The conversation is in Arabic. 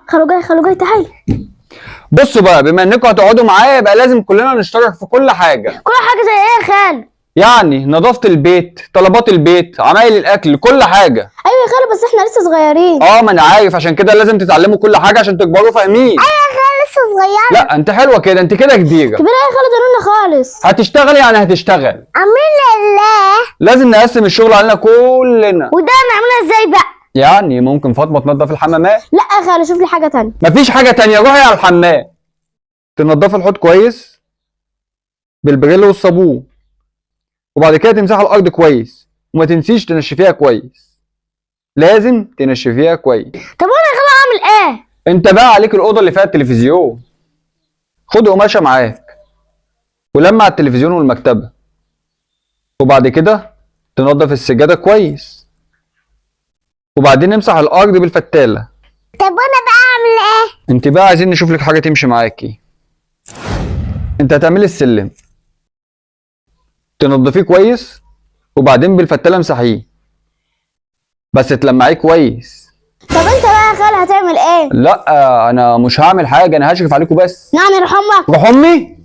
خلو جاي تعالي. بصوا بقى، بما انكم هتقعدوا معايا يبقى لازم كلنا نشترك في كل حاجه. كل حاجه زي ايه يا خال؟ يعني نظافه البيت، طلبات البيت، عمايل الاكل، كل حاجه. ايوه يا خال، بس احنا لسه صغيرين. ما انا عارف، عشان كده لازم تتعلموا كل حاجه عشان تكبروا فاهمين. ايوه يا خال لسه صغيره. لا انت حلوه كده، انت كده كبيره. كبيره يا خال، ضروري خالص. هتشتغل يعني هتشتغل. امين لله. لازم نقسم الشغل علينا كلنا. وده نعملها ازاي بقى؟ يعني ممكن فاطمه تنظف الحمامات. لا يا خال، شوف لي حاجه تانية. مفيش حاجه تانية، روحي على الحمام تنضفي الحوض كويس بالبريل والصابون، وبعد كده تمسحي الارض كويس، وما تنسيش تنشفيها كويس. لازم تنشفيها كويس. طب وانا يا خال اعمل ايه؟ انت بقى عليك الاوضه اللي فيها التلفزيون، خد قماشه معاك ولمع التلفزيون والمكتبه، وبعد كده تنضف السجاده كويس، وبعدين امسح الارض بالفتاله. طب وانا بقى اعمل ايه؟ انت بقى عايزين نشوف لك حاجه تمشي معاكي. انت هتعملي السلم تنضفيه كويس، وبعدين بالفتاله امسحيه، بس تلمعيه كويس. طب انت بقى يا خال هتعمل ايه؟ لا انا مش هعمل حاجه، انا هشرف عليكم بس. يعني روح امك. روح امي.